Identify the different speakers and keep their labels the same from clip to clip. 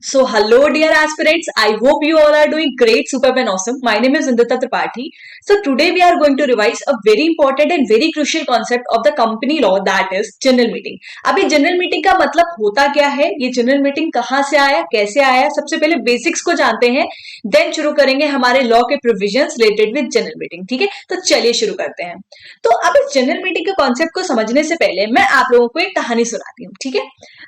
Speaker 1: So, hello, dear aspirants. I hope you all are doing great, superb, and awesome. My name is Indita Tripathi. So, today we are going to revise a very important and very crucial concept of the company law, that is general meeting. अब ये general meeting का मतलब होता क्या है, ये general meeting कहाँ से आया, कैसे आया, सबसे पहले बेसिक्स को जानते हैं, देन शुरू करेंगे हमारे लॉ के provisions related with general meeting. ठीक है, तो चलिए शुरू करते हैं. तो अब इस जनरल मीटिंग के कॉन्सेप्ट को समझने से पहले मैं आप लोगों को एक कहानी सुनाती हूँ. ठीक है,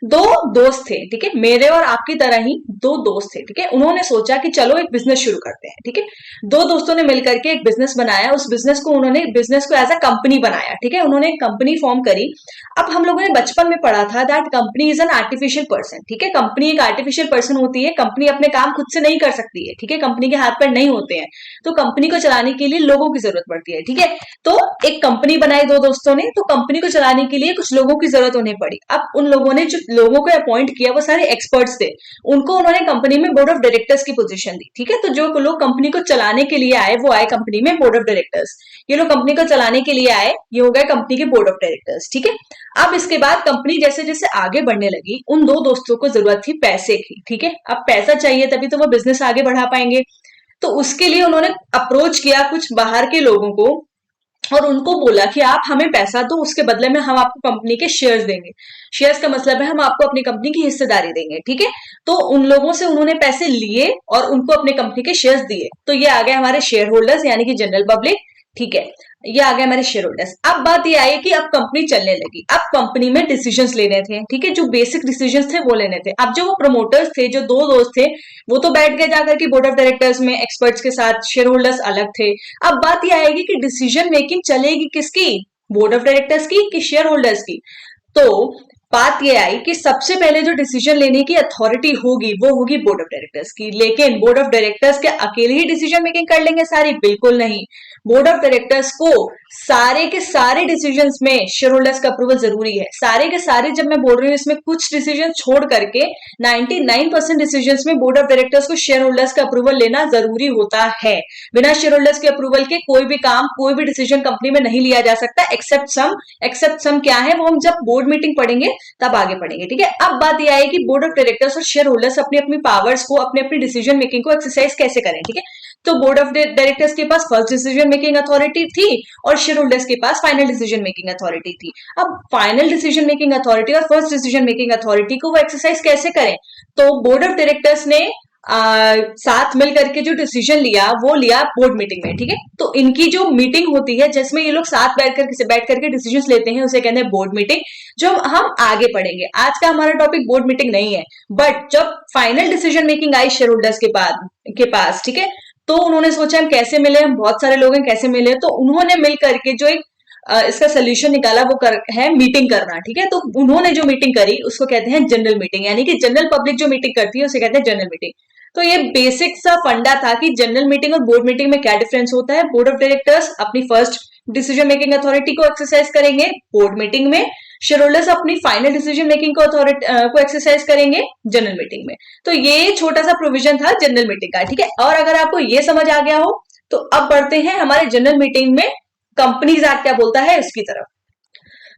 Speaker 1: दो दोस्त थे. ठीक है, मेरे और आपकी तरह ही दो दोस्त थे. ठीक है, उन्होंने सोचा कि चलो एक बिजनेस शुरू करते हैं. ठीक है, दो दोस्तों ने मिलकर के एक बिजनेस बनाया. उस बिजनेस को उन्होंने बिजनेस को एज अ कंपनी बनाया. ठीक है, उन्होंने एक कंपनी फॉर्म करी. अब हम लोगों ने बचपन में पढ़ा था that company is an artificial person. ठीक है, कंपनी एक आर्टिफिशियल पर्सन होती है. कंपनी अपने काम खुद से नहीं कर सकती है. ठीक है, कंपनी के हाथ पैर नहीं होते हैं, तो कंपनी को चलाने के लिए लोगों की जरूरत पड़ती है. ठीक है, तो एक कंपनी बनाई दो दोस्तों ने, तो कंपनी को चलाने के लिए कुछ लोगों की जरूरत उन्हें पड़ी. अब उन लोगों ने जो लोगों को अपॉइंट किया वो सारे एक्सपर्ट्स थे. उनको उन्होंने कंपनी में बोर्ड ऑफ डायरेक्टर्स की पोजीशन दी. ठीक है, तो जो लोग कंपनी को चलाने के लिए आए वो आए कंपनी में बोर्ड ऑफ डायरेक्टर्स. ये लोग कंपनी को चलाने के लिए आए, ये हो गए कंपनी के बोर्ड ऑफ डायरेक्टर्स. ठीक है, अब इसके बाद कंपनी जैसे जैसे आगे बढ़ने लगी, उन दो दोस्तों को जरूरत थी पैसे की. ठीक है, अब पैसा चाहिए तभी तो वो बिजनेस आगे बढ़ा पाएंगे. तो उसके लिए उन्होंने अप्रोच किया कुछ बाहर के लोगों को और उनको बोला कि आप हमें पैसा दो, उसके बदले में हम आपको कंपनी के शेयर्स देंगे. शेयर्स का मतलब है हम आपको अपनी कंपनी की हिस्सेदारी देंगे. ठीक है, तो उन लोगों से उन्होंने पैसे लिए और उनको अपने कंपनी के शेयर्स दिए. तो ये आ गए हमारे शेयर होल्डर्स यानी कि जनरल पब्लिक. ठीक है, ये आ गए हमारे शेयर होल्डर्स. अब बात ये आई कि अब कंपनी चलने लगी. अब कंपनी में डिसीजंस लेने थे. ठीक है, जो बेसिक डिसीजंस थे वो लेने थे. अब जो वो प्रमोटर्स थे, जो दो दोस्त थे, वो तो बैठ गए जाकर के बोर्ड ऑफ डायरेक्टर्स में एक्सपर्ट्स के साथ, शेयर होल्डर्स अलग थे. अब बात ये आएगी कि डिसीजन मेकिंग चलेगी किसकी, बोर्ड ऑफ डायरेक्टर्स की कि शेयर होल्डर्स की. तो बात ये आई कि सबसे पहले जो डिसीजन लेने की अथॉरिटी होगी वो होगी बोर्ड ऑफ डायरेक्टर्स की. लेकिन बोर्ड ऑफ डायरेक्टर्स के अकेले ही डिसीजन मेकिंग कर लेंगे सारी? बिल्कुल नहीं. बोर्ड ऑफ डायरेक्टर्स को सारे के सारे डिसीजंस में शेयर होल्डर्स का अप्रूवल जरूरी है. सारे के सारे, जब मैं बोल रही हूँ इसमें कुछ डिसीजन छोड़ करके 99% डिसीजंस में बोर्ड ऑफ डायरेक्टर्स को शेयर होल्डर्स का अप्रूवल लेना जरूरी होता है. बिना शेयर होल्डर्स के अप्रूवल के कोई भी काम, कोई भी डिसीजन कंपनी में नहीं लिया जा सकता, एक्सेप्ट सम क्या है वो हम जब बोर्ड मीटिंग पढ़ेंगे तब आगे पढ़ेंगे. ठीक है, अब बात यह आई कि बोर्ड ऑफ डायरेक्टर्स और शेयर होल्डर्स अपनी अपनी पावर्स को, अपनी अपनी डिसीजन मेकिंग को एक्सरसाइज कैसे करें. ठीक है, तो बोर्ड ऑफ डायरेक्टर्स के पास फर्स्ट डिसीजन मेकिंग अथॉरिटी थी और शेयर होल्डर्स के पास फाइनल डिसीजन मेकिंग अथॉरिटी थी. अब फाइनल डिसीजन मेकिंग अथॉरिटी और फर्स्ट डिसीजन मेकिंग अथॉरिटी को वो एक्सरसाइज कैसे करें? तो बोर्ड ऑफ डायरेक्टर्स ने साथ मिल करके जो डिसीजन लिया वो लिया बोर्ड मीटिंग में. ठीक है, तो इनकी जो मीटिंग होती है जिसमें ये लोग साथ बैठ करके डिसीजन लेते हैं उसे कहते हैं बोर्ड मीटिंग, जो हम आगे पढ़ेंगे. आज का हमारा टॉपिक बोर्ड मीटिंग नहीं है, बट जब final decision making I share holders के पास, ठीक है, तो उन्होंने सोचा हम कैसे मिले, हम बहुत सारे लोग हैं कैसे मिले, तो उन्होंने मिल करके जो एक इसका सोल्यूशन निकाला वो है मीटिंग करना. ठीक है, तो उन्होंने जो मीटिंग करी उसको कहते हैं जनरल मीटिंग, यानी कि जनरल पब्लिक जो मीटिंग करती है उसे कहते हैं जनरल मीटिंग. तो ये बेसिक सा फंडा था कि जनरल मीटिंग और बोर्ड मीटिंग में क्या डिफरेंस होता है. बोर्ड ऑफ डायरेक्टर्स अपनी फर्स्ट डिसीजन मेकिंग अथॉरिटी को एक्सरसाइज करेंगे बोर्ड मीटिंग में, शेयर होल्डर्स अपनी फाइनल डिसीजन मेकिंग को एक्सरसाइज करेंगे जनरल मीटिंग में. तो ये छोटा सा प्रोविजन था जनरल मीटिंग का. ठीक है, और अगर आपको ये समझ आ गया हो तो अब बढ़ते हैं हमारे जनरल मीटिंग में कंपनीज एक्ट क्या बोलता है इसकी तरफ.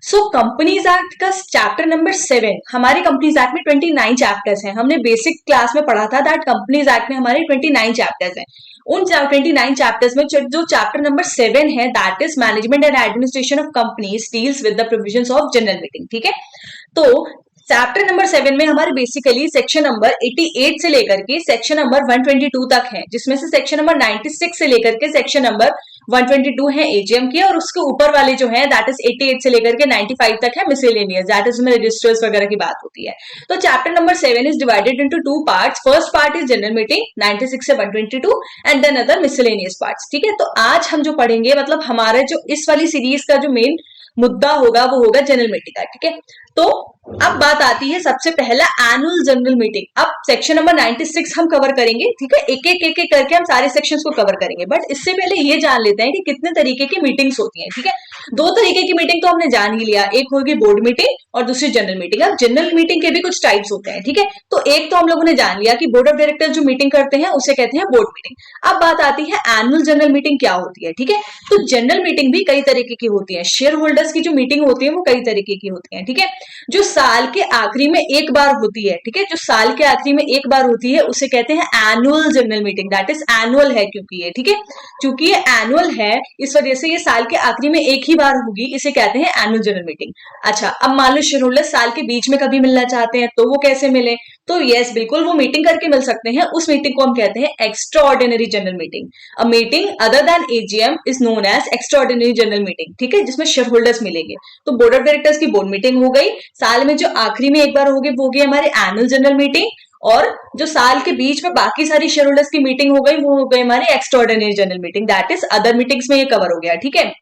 Speaker 1: सो कंपनीज एक्ट का चैप्टर नंबर 7, हमारे कंपनीज एक्ट में 29 चैप्टर्स हैं. हमने बेसिक क्लास में पढ़ा था दैट कंपनीज एक्ट में हमारे 29 चैप्टर्स हैं. उन 29 चैप्टर्स में जो चैप्टर नंबर 7 है that is management and administration of companies deals with the provisions of general meeting. ठीक है, तो चैप्टर नंबर 7 में हमारे बेसिकली सेक्शन नंबर 88 से लेकर के सेक्शन नंबर 122 तक है, जिसमें से सेक्शन नंबर 96 से लेकर के सेक्शन नंबर 122 है एजीएम के, और उसके ऊपर वाले जो है दैट इज 88 से लेकर के 95 तक है मिसलेनियस, दैट इज उसमें रजिस्टर्स वगैरह की बात होती है. तो chapter number 7 is divided into 2 parts. First part is general meeting 96 से 122 and then other miscellaneous parts. ठीक है, तो आज हम जो पढ़ेंगे, मतलब हमारे जो इस वाली सीरीज का जो मेन मुद्दा होगा वो होगा जनरल मीटिंग का. ठीक है, तो अब बात आती है सबसे पहला एनुअल जनरल मीटिंग. अब सेक्शन नंबर 96 हम कवर करेंगे. ठीक है, एक एक करके हम सारे सेक्शंस को कवर करेंगे, बट इससे पहले ये जान लेते हैं कि कितने तरीके की मीटिंग्स होती हैं. ठीक है, 2 तरीके की मीटिंग तो हमने जान ही लिया, एक होगी बोर्ड मीटिंग और दूसरी जनरल मीटिंग. अब जनरल मीटिंग के भी कुछ टाइप्स होते हैं. ठीक है, तो एक तो हम लोगों ने जान लिया कि बोर्ड ऑफ डायरेक्टर्स जो मीटिंग करते हैं उसे कहते हैं बोर्ड मीटिंग. अब बात आती है एनुअल जनरल मीटिंग क्या होती है. ठीक है, तो जनरल मीटिंग भी कई तरीके की होती है. शेयर होल्डर होल्डर्स की जो मीटिंग होती है वो कई तरीके की होती है, ठीक है। जो साल के आखिरी में एक बार होती है, ठीक है, जो साल के आखिरी में एक बार होती है उसे कहते हैं annual general meeting. That is annual है क्योंकि ये, ठीक है, क्योंकि ये एनुअल है इस वजह से ये साल के आखिरी में एक ही बार होगी, इसे कहते हैं एनुअल जनरल मीटिंग। अच्छा, अब मान लो शेयर होल्डर साल के बीच में कभी मिलना चाहते हैं तो वो कैसे मिले? तो यस, बिल्कुल वो मीटिंग करके मिल सकते हैं। उस मीटिंग को हम कहते हैं extraordinary general meeting. A meeting other than AGM is known as extraordinary general meeting, ठीक है, जिसमें शेयर होल्डर्स मिलेंगे। तो बोर्ड ऑफ डायरेक्टर्स की बोर्ड मीटिंग हो गई, साल में जो आखिरी में एक बार होगी वो होगी हमारी एनुअल जनरल मीटिंग, और जो साल के बीच में बाकी सारी शेयर होल्डर्स की मीटिंग हो गई वो हो गई हमारी extra ordinary general meeting. That is other meetings में ये कवर हो गया, ठीक है।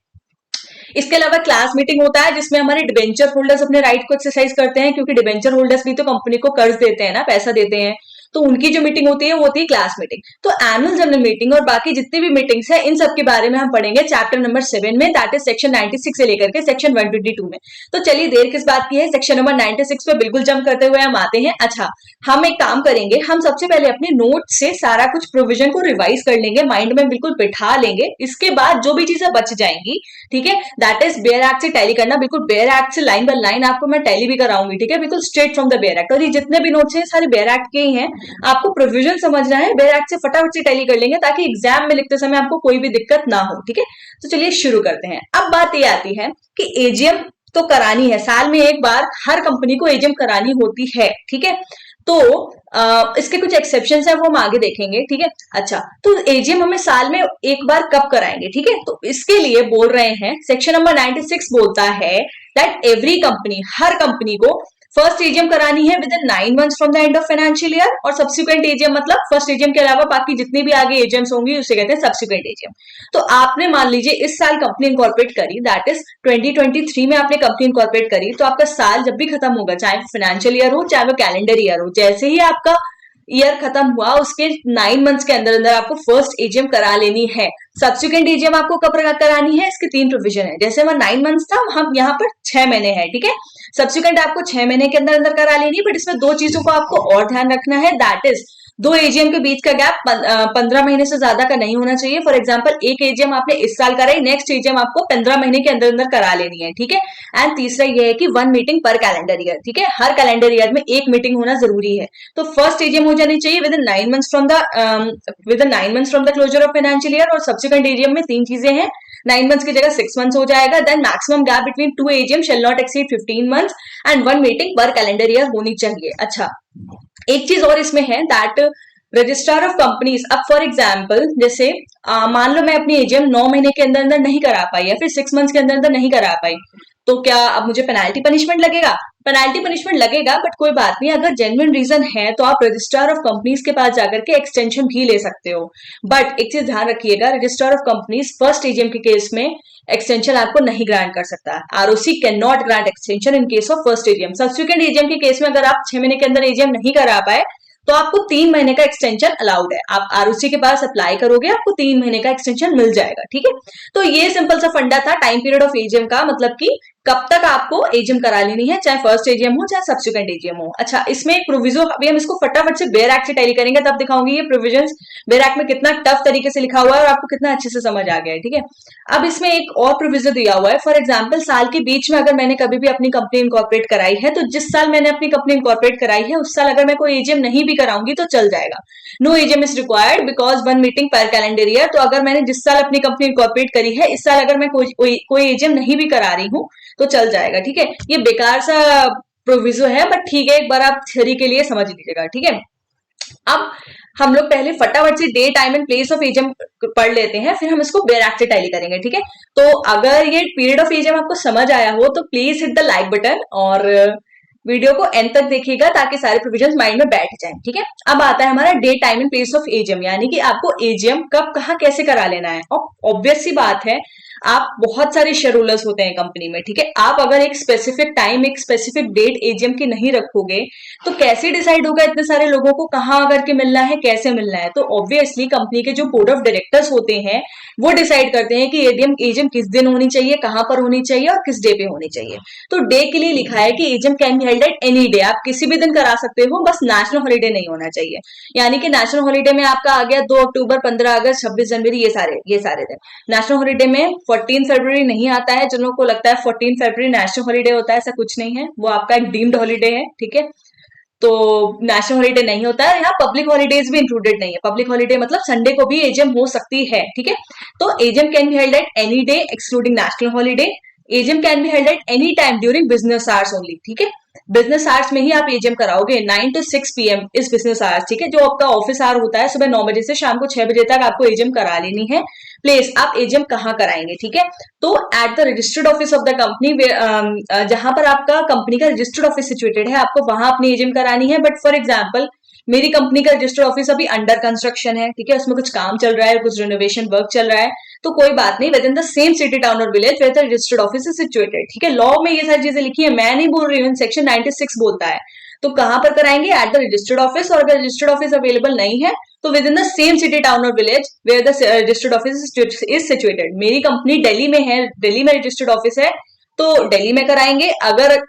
Speaker 1: इसके अलावा क्लास मीटिंग होता है जिसमें हमारे डिबेंचर होल्डर्स अपने राइट को एक्सरसाइज करते हैं, क्योंकि डिबेंचर होल्डर्स भी तो कंपनी को कर्ज देते हैं ना, पैसा देते हैं, तो उनकी जो मीटिंग होती है वो होती है क्लास मीटिंग। तो एनुअल जनरल मीटिंग और बाकी जितनी भी मीटिंग्स है इन सब के बारे में हम पढ़ेंगे चैप्टर नंबर 7 में, दैट इज सेक्शन 96 से लेकर के सेक्शन 122 में। तो चलिए देर किस बात की है, सेक्शन नंबर 96 पे बिल्कुल जंप करते हुए हम आते हैं। अच्छा, हम एक काम करेंगे, हम सबसे पहले अपने नोट से सारा कुछ प्रोविजन को रिवाइज कर लेंगे, माइंड में बिल्कुल बिठा लेंगे। इसके बाद जो भी चीजें बच जाएंगी, ठीक है, दैट इज बेयर एक्ट से टैली करना। बिल्कुल बेयर एक्ट से लाइन बाय लाइन आपको मैं टैली भी कराऊंगी, ठीक है, बिल्कुल straight from the bare act. और ये जितने भी नोट्स हैं सारे बेयर एक्ट के ही हैं, आपको प्रोविजन समझना है, बेयर एक्ट से फटाफट से टैली कर लेंगे ताकि एग्जाम में लिखते समय आपको कोई भी दिक्कत ना हो, ठीक है। तो चलिए शुरू करते हैं। अब बात ये आती है कि एजीएम तो करानी है, साल में एक बार हर कंपनी को एजीएम करानी होती है, ठीक है। तो इसके कुछ एक्सेप्शंस है वो हम आगे देखेंगे, ठीक है। अच्छा, तो एजीएम हमें साल में एक बार कब कराएंगे, ठीक है, तो इसके लिए बोल रहे हैं सेक्शन नंबर 96 बोलता है that every company, her company को फर्स्ट एजीएम करानी है with in 9 months from the end of financial year, और सब्सिक्वेंट एजीएम मतलब फर्स्ट एजीएम के अलावा बाकी जितनी भी आगे एजीएम्स होंगी उसे कहते हैं सब्सिक्वेंट एजीएम। तो आपने मान लीजिए इस साल कंपनी इनकॉर्पोरेट करी, दैट इज 2023 में आपने कंपनी इनकॉर्पोरेट करी, तो आपका साल जब भी खत्म होगा, चाहे फाइनेंशियल ईयर हो चाहे वो कैलेंडर ईयर हो, जैसे ही आपका ईयर खत्म हुआ उसके 9 मंथ्स के अंदर अंदर आपको फर्स्ट एजीएम करा लेनी है। सब्सिक्वेंट एजीएम आपको कब करानी है, इसके 3 प्रोविजन है। जैसे हमारा 9 मंथ्स था, हम यहाँ पर 6 महीने हैं, ठीक है। सब्सिक्वेंट आपको 6 महीने के अंदर अंदर करा लेनी है, बट इसमें 2 चीजों को आपको और ध्यान रखना है, दैट इज 2 एजीएम के बीच का गैप 15 महीने से ज्यादा का नहीं होना चाहिए। फॉर एग्जाम्पल एक एजीएम आपने इस साल कराई, नेक्स्ट एजीएम आपको 15 महीने के अंदर अंदर करा लेनी है, ठीक है। एंड तीसरा ये है कि 1 मीटिंग पर कैलेंडर ईयर, ठीक है, हर कैलेंडर ईयर में 1 मीटिंग होना जरूरी है। तो फर्स्ट एजीएम हो जानी चाहिए within 9 months from the closure of financial year, और सब्सिक्वेंट एजीएम में 3 चीजें हैं, 9 मंथ्स की जगह 6 मंथ्स हो जाएगा। Then maximum gap between 2 AGM shall not exceed 15 months and 1 meeting पर कैलेंडर ईयर होनी चाहिए। अच्छा, एक चीज और इसमें है दैट रजिस्ट्रार ऑफ कंपनीज, अब फॉर एग्जाम्पल जैसे मान लो मैं अपनी एजीएम 9 महीने के अंदर अंदर नहीं करा पाई या फिर 6 मंथ्स के अंदर अंदर नहीं करा पाई, तो क्या अब मुझे पेनाल्टी पनिशमेंट लगेगा? पेनाल्टी पनिशमेंट लगेगा, बट कोई बात नहीं, अगर जेन्युइन रीजन है तो आप रजिस्ट्रार ऑफ कंपनीज के पास जाकर के एक्सटेंशन भी ले सकते हो। बट एक चीज ध्यान रखिएगा, registrar of companies first AGM के केस में एक्सटेंशन आपको नहीं ग्रांट कर सकता। ROC can not grant extension in case of first AGM. Subsequent AGM के केस में अगर आप 6 महीने के अंदर एजीएम नहीं करा पाए तो आपको 3 महीने का एक्सटेंशन अलाउड है। आप आरओसी के पास अप्लाई करोगे, आपको 3 महीने का एक्सटेंशन मिल जाएगा, ठीक है। तो ये सिंपल सा फंडा था टाइम पीरियड ऑफ एजीएम का, मतलब कि कब तक आपको एजीएम करा लेनी है, चाहे फर्स्ट एजीएम हो चाहे सब्सिक्वेंट एजीएम हो। अच्छा, इसमें एक प्रोविजो, अभी हम इसको फटाफट से बेयर एक्ट से टैली करेंगे तब दिखाऊंगी ये प्रोविजंस बेयर एक्ट में कितना टफ तरीके से लिखा हुआ है और आपको कितना अच्छे से समझ आ गया है, ठीक है। अब इसमें एक और प्रोविजन दिया हुआ है, फॉर एग्जाम्पल साल के बीच में अगर मैंने कभी भी अपनी कंपनी इनकॉर्पोरेट कराई है, तो जिस साल मैंने अपनी कंपनी इनकॉर्पोरेट कराई है उस साल अगर मैं कोई एजीएम नहीं भी कराऊंगी तो चल जाएगा। No AGM is required because 1 meeting पर कैलेंडर ईयर। तो अगर मैंने जिस साल अपनी कंपनी इनकॉर्पोरेट करी है, इस साल अगर मैं कोई एजीएम नहीं भी करा रही हूँ तो चल जाएगा, ठीक है। ये बेकार सा प्रोविजो है, बट ठीक है, एक बार आप थ्योरी के लिए समझ लीजिएगा, ठीक है। अब हम लोग पहले फटाफट से day time and place of AGM पढ़ लेते हैं, फिर हम इसको बेयर एक्ट से टैली करेंगे, ठीक है। तो अगर ये पीरियड ऑफ एजीएम आपको समझ आया हो तो please hit the like button और वीडियो को एंड तक देखिएगा ताकि सारे प्रोविजंस माइंड में बैठ जाएं, ठीक है। अब आता है हमारा day time and place of AGM, यानी कि आपको एजीएम कब कहाँ कैसे करा लेना है। और ऑब्वियस सी बात है, आप बहुत सारे शेड्यूलर्स होते हैं कंपनी में, ठीक है। आप अगर एक स्पेसिफिक टाइम एक स्पेसिफिक डेट एजीएम की नहीं रखोगे तो कैसे डिसाइड होगा इतने सारे लोगों को कहाँ आकर के मिलना है, कैसे मिलना है। तो ऑब्वियसली कंपनी के जो बोर्ड ऑफ डायरेक्टर्स होते हैं वो डिसाइड करते हैं कि एजीएम किस दिन होनी चाहिए, कहाँ पर होनी चाहिए और किस डे पे होनी चाहिए। तो डे के लिए लिखा है कि AGM can be held at any day, आप किसी भी दिन करा सकते हो, बस नेशनल हॉलीडे नहीं होना चाहिए। यानी कि नेशनल हॉलीडे में आपका आ गया 2 अक्टूबर, 15 अगस्त, 26 जनवरी, ये सारे दिन। नेशनल हॉलीडे में 14 फरवरी नहीं आता है। जिन लोगों को लगता है 14 फरवरी नेशनल हॉलीडे होता है, ऐसा कुछ नहीं है, वो आपका एक डीम्ड हॉलीडे है, ठीक है। तो नेशनल हॉलीडे नहीं होता है, यहाँ पब्लिक हॉलीडेज भी इंक्लूडेड नहीं है। पब्लिक हॉलीडे मतलब संडे को भी एजीएम हो सकती है, ठीक है। तो AGM can be held at any day excluding national holiday. AGM can be held at any time during business hours only, ठीक है। बिजनेस आवर्स में ही आप एजीएम कराओगे, 9 to 6 PM इस बिजनेस आवर्स, ठीक है। जो आपका ऑफिस आवर होता है सुबह 9 बजे से शाम को 6 बजे तक आपको एजीएम करा लेनी है। प्लेस आप एजीएम कहाँ कराएंगे, ठीक है। तो at the registered office of the company, जहां पर आपका कंपनी का रजिस्टर्ड ऑफिस सिचुएटेड है, आपको वहां अपनी एजीएम करानी है। बट फॉर एग्जाम्पल मेरी कंपनी का रजिस्टर्ड ऑफिस अभी अंडर कंस्ट्रक्शन है, ठीक है, उसमें कुछ काम चल रहा है, कुछ रिनोवेशन वर्क चल रहा है, तो कोई बात नहीं, within the same city town और village where the registered office is situated, ठीक है। लॉ में ये सारी चीजें लिखी है, मैं नहीं बोल रही हूँ, सेक्शन 96 बोलता है। तो कहां पर कराएंगे, एट द रजिस्टर्ड ऑफिस, और अगर रजिस्टर्ड ऑफिस अवेलेबल नहीं है तो within the same city town और village where the registered office is situated. मेरी कंपनी दिल्ली में है, दिल्ली में रजिस्टर्ड ऑफिस है, तो दिल्ली में कराएंगे। अगर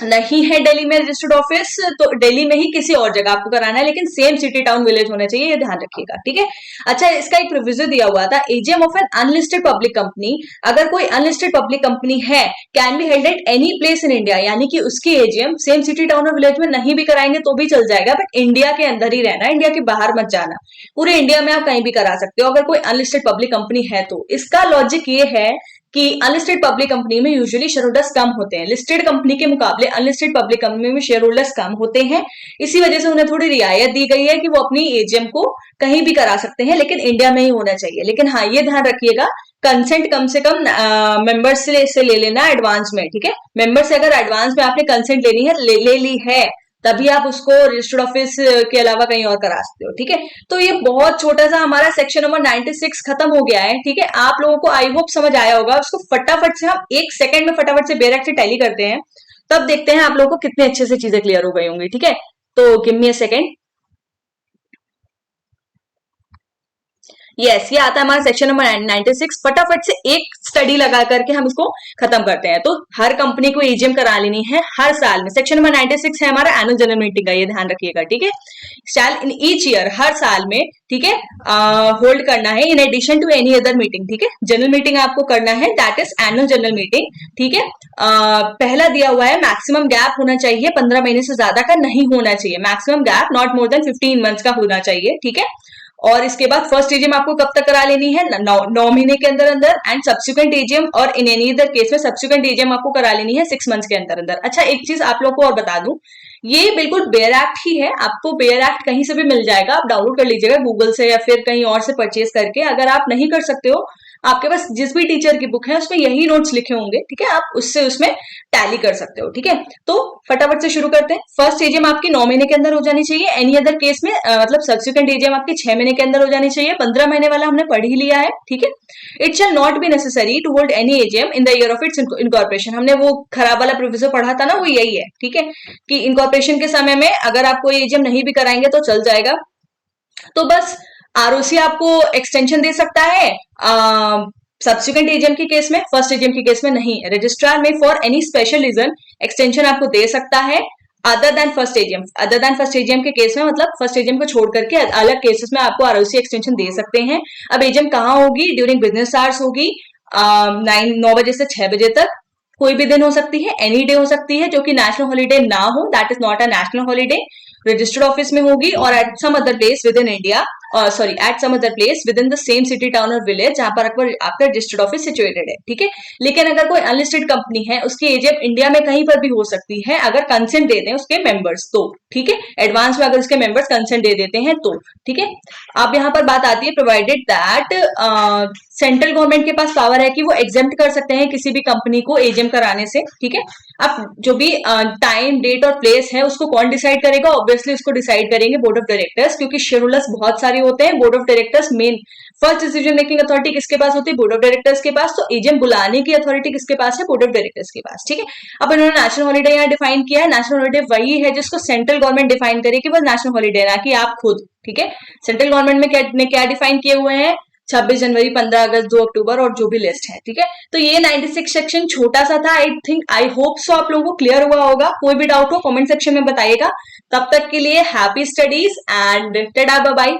Speaker 1: नहीं है दिल्ली में रजिस्टर्ड ऑफिस तो दिल्ली में ही किसी और जगह आपको कराना है, लेकिन सेम सिटी टाउन विलेज होना चाहिए, ये ध्यान रखिएगा, ठीक है। अच्छा, इसका एक प्रोविजन दिया हुआ था, AGM of an unlisted public company, अगर कोई अनलिस्टेड पब्लिक कंपनी है, can be held at any place in India, यानी कि उसकी एजीएम सेम सिटी टाउन और विलेज में नहीं भी कराएंगे तो भी चल जाएगा, बट इंडिया के अंदर ही रहना, इंडिया के बाहर मत जाना। पूरे इंडिया में आप कहीं भी करा सकते हो अगर कोई अनलिस्टेड पब्लिक कंपनी है तो। इसका लॉजिक ये है कि अनलिस्टेड पब्लिक कंपनी में यूजुअली शेयर होल्डर्स कम होते हैं, लिस्टेड कंपनी के मुकाबले अनलिस्टेड पब्लिक कंपनी में शेयर होल्डर्स कम होते हैं। इसी वजह से उन्हें थोड़ी रियायत दी गई है कि वो अपनी एजीएम को कहीं भी करा सकते हैं, लेकिन इंडिया में ही होना चाहिए। लेकिन हाँ, ये ध्यान रखिएगा, कंसेंट कम से कम मेंबर्स से ले लेना एडवांस में, ठीक है। मेंबर से अगर एडवांस में आपने कंसेंट लेनी है, ले ली है, तभी आप उसको रजिस्टर्ड ऑफिस के अलावा कहीं और करा सकते हो, ठीक है। तो ये बहुत छोटा सा हमारा सेक्शन नंबर 96 खत्म हो गया है, ठीक है। आप लोगों को आई होप समझ आया होगा। उसको फटाफट से हम 1 सेकंड में फटाफट से बेरेक्ट से टैली करते हैं, तब देखते हैं आप लोगों को कितने अच्छे से चीजें क्लियर हो गई होंगी, ठीक है। तो give me a second. Yes, ये आता है हमारा सेक्शन नंबर 96। फटाफट से एक स्टडी लगा करके हम इसको खत्म करते हैं। तो हर कंपनी को एजीएम करा लेनी है हर साल में। सेक्शन नंबर 96 है हमारा एनुअल जनरल मीटिंग का, ये ध्यान रखिएगा, ठीक है। शैल इन ईच ईयर, हर साल में, ठीक है, होल्ड करना है in addition to any other meeting, ठीक है। जनरल मीटिंग आपको करना है, that is annual general meeting, ठीक है। पहला दिया हुआ है मैक्सिमम गैप होना चाहिए 15 महीने से ज्यादा का नहीं होना चाहिए, maximum gap not more than 15 months का होना चाहिए, ठीक है। और इसके बाद फर्स्ट एजीएम आपको कब तक करा लेनी है, 9 महीने के अंदर अंदर, एंड सब्सिक्वेंट एजीएम और इन एनी अदर केस में सब्सिक्वेंट एजीएम आपको करा लेनी है 6 मंथ्स के अंदर अंदर। अच्छा, एक चीज आप लोग को और बता दूं, ये बिल्कुल बेयर एक्ट ही है, आपको बेयर एक्ट कहीं से भी मिल जाएगा, आप डाउनलोड कर लीजिएगा गूगल से या फिर कहीं और से परचेज करके। अगर आप नहीं कर सकते हो, आपके पास जिस भी टीचर की बुक है उसमें यही नोट्स लिखे होंगे, ठीक है, आप उससे उसमें टैली कर सकते हो, ठीक है। तो फटाफट से शुरू करते हैं। फर्स्ट एजीएम आपकी 9 महीने के अंदर हो जानी चाहिए, एनी अदर केस में मतलब सब्सिक्वेंट एजीएम आपकी 6 महीने के अंदर हो जानी चाहिए। 15 महीने वाला हमने पढ़ ही लिया है, ठीक है। It shall not be necessary to hold any AGM in the year of its incorporation, हमने वो खराब वाला प्रोविजन पढ़ा था ना, वो यही है, ठीक है, कि इनकॉर्पोरेशन के समय में अगर आप कोई एजीएम नहीं भी कराएंगे तो चल जाएगा। तो बस आरओसी आपको एक्सटेंशन दे सकता है सब्सिक्वेंट एजीएम के केस में, फर्स्ट एजीएम के केस में नहीं। रजिस्ट्रार में for any special reason extension आपको दे सकता है other than first AGM, other than first AGM के केस में, मतलब फर्स्ट एजीएम को छोड़ करके अलग केसेस में आपको आरओसी एक्सटेंशन दे सकते हैं। अब एजीएम कहाँ होगी, ड्यूरिंग बिजनेस आवर्स होगी, 9 बजे से 6 बजे तक, कोई भी दिन हो सकती है, एनी डे हो सकती है, जो कि नेशनल हॉलीडे ना हो, that is not a national holiday. Registered office में होगी और at some other place within India, sorry at some other place within the same city town और विलेज जहां पर आपका रजिस्टर्ड ऑफिस सिचुएटेड है, ठीक है। लेकिन अगर कोई अनलिस्टेड कंपनी है, उसकी एजीएम इंडिया में कहीं पर भी हो सकती है अगर कंसेंट दे दें उसके मेंबर्स तो, ठीक है, एडवांस में अगर उसके मेंबर्स कंसेंट दे देते हैं तो, ठीक है। अब यहाँ पर बात आती है प्रोवाइडेड दैट सेंट्रल गवर्नमेंट के पास पावर है कि वो एग्जेम्प्ट कर सकते हैं किसी भी कंपनी को एजीएम कराने से, ठीक है। अब जो भी टाइम, डेट और प्लेस है उसको कौन डिसाइड करेगा, ऑब्वियसली उसको डिसाइड करेंगे बोर्ड ऑफ डायरेक्टर्स, क्योंकि शेयर होल्डर्स बहुत सारे होते हैं। Board of directors main first decision making authority किसके पास होती है, बोर्ड ऑफ डायरेक्टर्स के पास। तो एजीएम बुलाने की अथॉरिटी किसके पास है, बोर्ड ऑफ डायरेक्टर्स के पास, ठीक है। अब इन्होंने नेशनल हॉलीडे यहाँ डिफाइन किया है, नेशनल हॉलीडे वही है जिसको सेंट्रल गवर्नमेंट डिफाइन करेगी, बस नेशनल हॉलीडे ना कि आप खुद, ठीक है। सेंट्रल गवर्नमेंट में क्या डिफाइन किए हुए हैं, 26 जनवरी, 15 अगस्त, 2 अक्टूबर और जो भी लिस्ट है, ठीक है। तो ये 96 सेक्शन छोटा सा था, आई होप सो आप लोगों को क्लियर हुआ होगा। कोई भी डाउट हो कमेंट सेक्शन में बताइएगा। तब तक के लिए happy studies and tata bye bye.